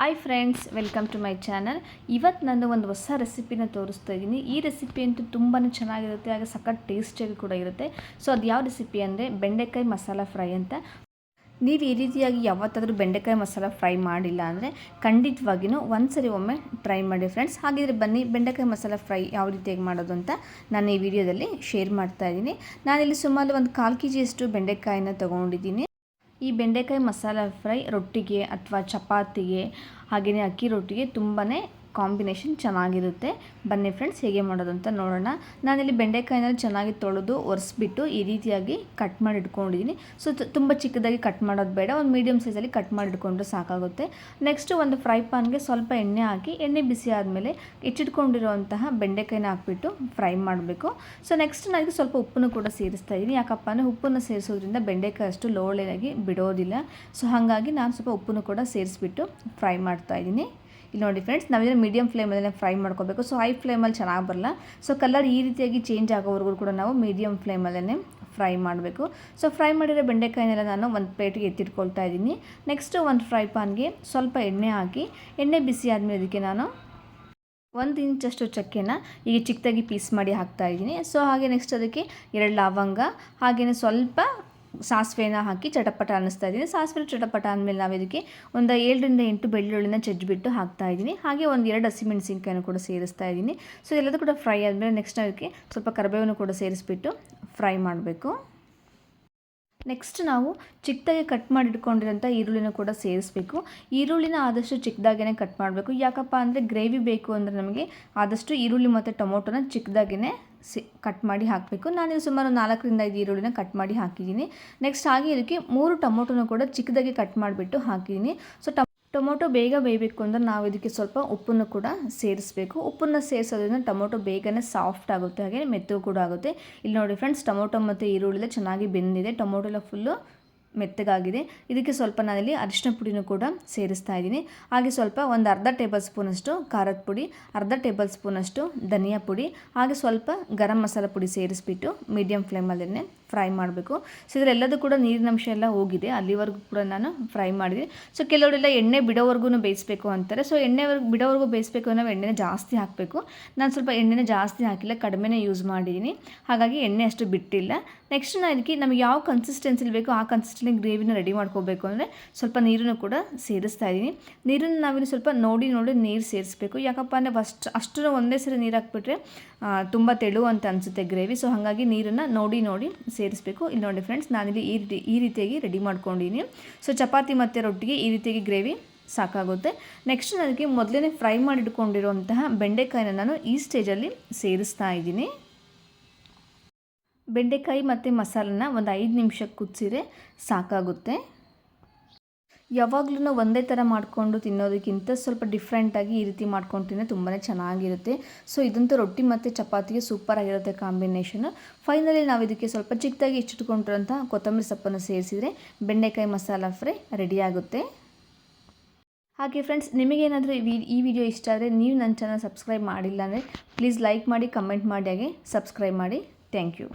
Hi friends, welcome to my channel. ಇವತ್ತು ನಾನು ಒಂದು ಹೊಸ ರೆಸಿಪಿನ ತೋರಿಸ್ತಾ ಇದ್ದೀನಿ. ಈ ರೆಸಿಪಿ ಅಂತೂ ತುಂಬಾ ಚೆನ್ನಾಗಿರುತ್ತೆ, ಹಾಗೆ ಸಖತ್ ಟೇಸ್ಟಿಯಾಗಿ ಕೂಡ ಇರುತ್ತೆ. ಸೊ ಅದು ಯಾವ ರೆಸಿಪಿ ಅಂದರೆ ಬೆಂಡೆಕಾಯಿ ಮಸಾಲ ಫ್ರೈ ಅಂತ. ನೀವು ಈ ರೀತಿಯಾಗಿ ಯಾವತ್ತಾದರೂ ಬೆಂಡೆಕಾಯಿ ಮಸಾಲ ಫ್ರೈ ಮಾಡಿಲ್ಲ ಅಂದರೆ ಖಂಡಿತವಾಗಿಯೂ ಒಂದ್ಸರಿ ಒಮ್ಮೆ ಟ್ರೈ ಮಾಡಿ ಫ್ರೆಂಡ್ಸ್. ಹಾಗಿದ್ರೆ ಬನ್ನಿ ಬೆಂಡೆಕಾಯಿ ಮಸಾಲ ಫ್ರೈ ಯಾವ ರೀತಿಯಾಗಿ ಮಾಡೋದು ಅಂತ ನಾನು ಈ ವಿಡಿಯೋದಲ್ಲಿ ಶೇರ್ ಮಾಡ್ತಾ ಇದ್ದೀನಿ. ನಾನಿಲ್ಲಿ ಸುಮಾರು ಒಂದು 1/4 kg ಬೆಂಡೆಕಾಯಿನ ತೊಗೊಂಡಿದ್ದೀನಿ. ಈ ಬೆಂಡೆಕಾಯಿ ಮಸಾಲ ಫ್ರೈ ರೊಟ್ಟಿಗೆ ಅಥವಾ ಚಪಾತಿಗೆ ಹಾಗೆಯೇ ಅಕ್ಕಿ ರೊಟ್ಟಿಗೆ ತುಂಬಾ ಕಾಂಬಿನೇಷನ್ ಚೆನ್ನಾಗಿರುತ್ತೆ. ಬನ್ನಿ ಫ್ರೆಂಡ್ಸ್ ಹೇಗೆ ಮಾಡೋದು ಅಂತ ನೋಡೋಣ. ನಾನಿಲ್ಲಿ ಬೆಂಡೆಕಾಯಿನ ಚೆನ್ನಾಗಿ ತೊಳೆದು ಒರೆಸ್ಬಿಟ್ಟು ಈ ರೀತಿಯಾಗಿ ಕಟ್ ಮಾಡಿ ಇಟ್ಕೊಂಡಿದ್ದೀನಿ. ಸೊ ತುಂಬ ಚಿಕ್ಕದಾಗಿ ಕಟ್ ಮಾಡೋದು ಬೇಡ, ಒಂದು ಮೀಡಿಯಮ್ ಸೈಜಲ್ಲಿ ಕಟ್ ಮಾಡಿ ಇಟ್ಕೊಂಡ್ರೆ ಸಾಕಾಗುತ್ತೆ. ನೆಕ್ಸ್ಟು ಒಂದು ಫ್ರೈ ಪಾನ್ಗೆ ಸ್ವಲ್ಪ ಎಣ್ಣೆ ಹಾಕಿ, ಎಣ್ಣೆ ಬಿಸಿ ಆದಮೇಲೆ ಹೆಚ್ಚಿಟ್ಕೊಂಡಿರುವಂತಹ ಬೆಂಡೆಕಾಯಿನ ಹಾಕ್ಬಿಟ್ಟು ಫ್ರೈ ಮಾಡಬೇಕು. ಸೊ ನೆಕ್ಸ್ಟ್ ನನಗೆ ಸ್ವಲ್ಪ ಉಪ್ಪನ್ನು ಕೂಡ ಸೇರಿಸ್ತಾ ಇದ್ದೀನಿ. ಯಾಕಪ್ಪ ಅಂದರೆ ಉಪ್ಪನ್ನು ಸೇರಿಸೋದ್ರಿಂದ ಬೆಂಡೆಕಾಯಿ ಅಷ್ಟು ಲೋಳೆಯಾಗಿ ಬಿಡೋದಿಲ್ಲ. ಸೊ ಹಾಗಾಗಿ ನಾನು ಸ್ವಲ್ಪ ಉಪ್ಪನ್ನು ಕೂಡ ಸೇರಿಸ್ಬಿಟ್ಟು ಫ್ರೈ ಮಾಡ್ತಾ ಇದ್ದೀನಿ. ಇಲ್ಲಿ ನೋಡಿ ಫ್ರೆಂಡ್ಸ್, ನಾವಿದ್ರೆ ಮೀಡಿಯಮ್ ಫ್ಲೇಮಲ್ಲೇ ಫ್ರೈ ಮಾಡ್ಕೋಬೇಕು. ಸೊ ಹೈ ಫ್ಲೇಮಲ್ಲಿ ಚೆನ್ನಾಗಿ ಬರಲ್ಲ. ಸೊ ಕಲರ್ ಈ ರೀತಿಯಾಗಿ ಚೇಂಜ್ ಆಗೋವರೆಗೂ ಕೂಡ ನಾವು ಮೀಡಿಯಮ್ ಫ್ಲೇಮಲ್ಲೇ ಫ್ರೈ ಮಾಡಬೇಕು. ಸೊ ಫ್ರೈ ಮಾಡಿರೋ ಬೆಂಡೆಕಾಯಿನೆಲ್ಲ ನಾನು ಒಂದು ಪ್ಲೇಟಿಗೆ ಎತ್ತಿಟ್ಕೊಳ್ತಾ ಇದ್ದೀನಿ. ನೆಕ್ಸ್ಟು ಒಂದು ಫ್ರೈ ಪಾನ್ಗೆ ಸ್ವಲ್ಪ ಎಣ್ಣೆ ಹಾಕಿ, ಎಣ್ಣೆ ಬಿಸಿ ಆದಮೇಲೆ ಅದಕ್ಕೆ ನಾನು 1 ಇಂಚಷ್ಟು ಚಕ್ಕೆನ ಈಗ ಚಿಕ್ಕದಾಗಿ ಪೀಸ್ ಮಾಡಿ ಹಾಕ್ತಾ ಇದ್ದೀನಿ. ಸೊ ಹಾಗೆ ನೆಕ್ಸ್ಟ್ ಅದಕ್ಕೆ 2 ಲವಂಗ ಹಾಗೆಯೇ ಸ್ವಲ್ಪ ಸಾಸಿವೆನ ಹಾಕಿ ಚಟಪಟ ಅನ್ನಿಸ್ತಾ ಇದ್ದೀನಿ. ಸಾಸಿವೆ ಚಟಪಟ ಅಂದಮೇಲೆ ನಾವು ಇದಕ್ಕೆ ಒಂದು 7 ರಿಂದ 8 ಬೆಳ್ಳುಳ್ಳಿನ ಜಜ್ಜಿಬಿಟ್ಟು ಹಾಕ್ತಾ ಇದ್ದೀನಿ. ಹಾಗೆ ಒಂದು 2 ಹಸಿಮೆಣಸಿನ್ಕಾಯಿನ ಕೂಡ ಸೇರಿಸ್ತಾ ಇದ್ದೀನಿ. ಸೊ ಎಲ್ಲದೂ ಕೂಡ ಫ್ರೈ ಆದಮೇಲೆ ನೆಕ್ಸ್ಟ್ ಅದಕ್ಕೆ ಸ್ವಲ್ಪ ಕರಿಬೇವನ್ನು ಕೂಡ ಸೇರಿಸ್ಬಿಟ್ಟು ಫ್ರೈ ಮಾಡಬೇಕು. ನೆಕ್ಸ್ಟ್ ನಾವು ಚಿಕ್ಕದಾಗಿ ಕಟ್ ಮಾಡಿ ಇಟ್ಕೊಂಡಿರೋಂಥ ಈರುಳ್ಳಿನ ಕೂಡ ಸೇರಿಸಬೇಕು. ಈರುಳ್ಳಿನ ಆದಷ್ಟು ಚಿಕ್ಕದಾಗೇ ಕಟ್ ಮಾಡಬೇಕು. ಯಾಕಪ್ಪ ಅಂದರೆ ಗ್ರೇವಿ ಬೇಕು ಅಂದರೆ ನಮಗೆ ಆದಷ್ಟು ಈರುಳ್ಳಿ ಮತ್ತು ಟೊಮೊಟೊನ ಚಿಕ್ಕದಾಗೇ ಕಟ್ ಮಾಡಿ ಹಾಕಬೇಕು. ನಾನಿಲ್ಲಿ ಸುಮಾರು 4 ರಿಂದ 5 ಈರುಳ್ಳಿನ ಕಟ್ ಮಾಡಿ ಹಾಕಿದ್ದೀನಿ. ನೆಕ್ಸ್ಟ್ ಹಾಗೆ ಇದಕ್ಕೆ 3 ಟೊಮೊಟೊನ ಕೂಡ ಚಿಕ್ಕದಾಗಿ ಕಟ್ ಮಾಡಿಬಿಟ್ಟು ಹಾಕಿದ್ದೀನಿ. ಸೊ ಟೊಮೊಟೊ ಬೇಗ ಬೇಯಬೇಕು ಅಂದರೆ ನಾವು ಇದಕ್ಕೆ ಸ್ವಲ್ಪ ಉಪ್ಪನ್ನು ಕೂಡ ಸೇರಿಸಬೇಕು. ಉಪ್ಪನ್ನು ಸೇರಿಸೋದ್ರಿಂದ ಟೊಮೊಟೊ ಬೇಗನೆ ಸಾಫ್ಟ್ ಆಗುತ್ತೆ, ಹಾಗೆ ಮೆತ್ತಗೂ ಕೂಡ ಆಗುತ್ತೆ. ಇಲ್ಲಿ ನೋಡಿ ಫ್ರೆಂಡ್ಸ್, ಟೊಮೊಟೊ ಮತ್ತು ಈರುಳ್ಳಿ ಚೆನ್ನಾಗಿ ಬೆಂದಿದೆ, ಟೊಮೊಟೊ ಎಲ್ಲ ಫುಲ್ಲು ಮೆತ್ತಗಾಗಿದೆ. ಇದಕ್ಕೆ ಸ್ವಲ್ಪ ನಾನಿಲ್ಲಿ ಅರಿಶಿನ ಪುಡಿನೂ ಕೂಡ ಸೇರಿಸ್ತಾ ಇದ್ದೀನಿ. ಹಾಗೆ ಸ್ವಲ್ಪ ಒಂದು ಅರ್ಧ ಟೇಬಲ್ ಸ್ಪೂನಷ್ಟು ಖಾರದ ಪುಡಿ, ಅರ್ಧ ಟೇಬಲ್ ಸ್ಪೂನಷ್ಟು ಧನಿಯಾ ಪುಡಿ, ಹಾಗೆ ಸ್ವಲ್ಪ ಗರಂ ಮಸಾಲ ಪುಡಿ ಸೇರಿಸ್ಬಿಟ್ಟು ಮೀಡಿಯಮ್ ಫ್ಲೇಮಲ್ಲೇ ಫ್ರೈ ಮಾಡಬೇಕು. ಸೊ ಇದರೆಲ್ಲದೂ ಕೂಡ ನೀರಿನಂಶ ಎಲ್ಲ ಹೋಗಿದೆ, ಅಲ್ಲಿವರೆಗೂ ಕೂಡ ನಾನು ಫ್ರೈ ಮಾಡಿದೆ. ಸೊ ಕೆಲವರೆಲ್ಲ ಎಣ್ಣೆ ಬಿಡೋವರೆಗೂ ಬೇಯಿಸಬೇಕು ಅಂತಾರೆ. ಸೊ ಬಿಡೋವರೆಗೂ ಬೇಯಿಸಬೇಕು ಅಂದರೆ ನಾವು ಎಣ್ಣೆನ ಜಾಸ್ತಿ ಹಾಕಬೇಕು. ನಾನು ಸ್ವಲ್ಪ ಎಣ್ಣೆನ ಜಾಸ್ತಿ ಹಾಕಿಲ್ಲ, ಕಡಿಮೆನೇ ಯೂಸ್ ಮಾಡಿದ್ದೀನಿ, ಹಾಗಾಗಿ ಎಣ್ಣೆ ಅಷ್ಟು ಬಿಟ್ಟಿಲ್ಲ. ನೆಕ್ಸ್ಟ್ ನಾನು ಇದಕ್ಕೆ ನಮಗೆ ಯಾವ ಕನ್ಸಿಸ್ಟೆನ್ಸಿಲಿ ಬೇಕೋ ಆ ಕನ್ಸಿಸ್ಟೆನ್ಸಿ ಗ್ರೇವಿನ ರೆಡಿ ಮಾಡ್ಕೋಬೇಕು ಅಂದರೆ ಸ್ವಲ್ಪ ನೀರನ್ನು ಕೂಡ ಸೇರಿಸ್ತಾ ಇದ್ದೀನಿ. ನೀರನ್ನು ನಾವಿಲ್ಲಿ ಸ್ವಲ್ಪ ನೋಡಿ ನೀರು ಸೇರಿಸಬೇಕು. ಯಾಕಪ್ಪ ಅಂದರೆ ಅಷ್ಟು ಒಂದೇ ಸರಿ ನೀರು ಹಾಕ್ಬಿಟ್ರೆ ತುಂಬ ತೆಳು ಅಂತ ಅನಿಸುತ್ತೆ ಗ್ರೇವಿ. ಸೊ ಹಾಗಾಗಿ ನೀರನ್ನು ನೋಡಿ ಸೇರಿಸಬೇಕು. ಇಲ್ಲಿ ನೋಡಿ ಫ್ರೆಂಡ್ಸ್, ನಾನಿಲ್ಲಿ ಈ ರೀತಿಯಾಗಿ ರೆಡಿ ಮಾಡ್ಕೊಂಡಿದ್ದೀನಿ. ಸೊ ಚಪಾತಿ ಮತ್ತು ರೊಟ್ಟಿಗೆ ಈ ರೀತಿಯಾಗಿ ಗ್ರೇವಿ ಸಾಕಾಗುತ್ತೆ. ನೆಕ್ಸ್ಟ್ ನನಗೆ ಮೊದಲೇ ಫ್ರೈ ಮಾಡಿಟ್ಕೊಂಡಿರುವಂತಹ ಬೆಂಡೆಕಾಯಿನ ನಾನು ಈ ಸ್ಟೇಜಲ್ಲಿ ಸೇರಿಸ್ತಾ ಇದ್ದೀನಿ. ಬೆಂಡೆಕಾಯಿ ಮತ್ತು ಮಸಾಲನ ಒಂದು 5 ನಿಮಿಷ ಕುದಿಸಿದ್ರೆ ಸಾಕಾಗುತ್ತೆ. ಯಾವಾಗಲೂ ಒಂದೇ ಥರ ಮಾಡಿಕೊಂಡು ತಿನ್ನೋದಕ್ಕಿಂತ ಸ್ವಲ್ಪ ಡಿಫ್ರೆಂಟಾಗಿ ಈ ರೀತಿ ಮಾಡ್ಕೊಂಡು ತಿನ್ನೋ ತುಂಬಾ ಚೆನ್ನಾಗಿರುತ್ತೆ. ಸೊ ಇದಂತೂ ರೊಟ್ಟಿ ಮತ್ತು ಚಪಾತಿಗೆ ಸೂಪರಾಗಿರುತ್ತೆ ಕಾಂಬಿನೇಷನು. ಫೈನಲಿ ನಾವು ಇದಕ್ಕೆ ಸ್ವಲ್ಪ ಚಿಕ್ಕದಾಗಿ ಹೆಚ್ಚಿಟ್ಕೊಂಡಿರೋಂಥ ಕೊತ್ತಂಬರಿ ಸೊಪ್ಪನ್ನು ಸೇರಿಸಿದರೆ ಬೆಂಡೆಕಾಯಿ ಮಸಾಲ ಫ್ರೈ ರೆಡಿಯಾಗುತ್ತೆ. ಹಾಗೆ ಫ್ರೆಂಡ್ಸ್, ನಿಮಗೇನಾದರೂ ಈ ವಿಡಿಯೋ ಇಷ್ಟ ಆದರೆ ನೀವು ನನ್ನ ಚಾನಲ್ ಸಬ್ಸ್ಕ್ರೈಬ್ ಮಾಡಿಲ್ಲ ಅಂದರೆ ಪ್ಲೀಸ್ ಲೈಕ್ ಮಾಡಿ, ಕಮೆಂಟ್ ಮಾಡಿ, ಹಾಗೆ ಸಬ್ಸ್ಕ್ರೈಬ್ ಮಾಡಿ. Thank you.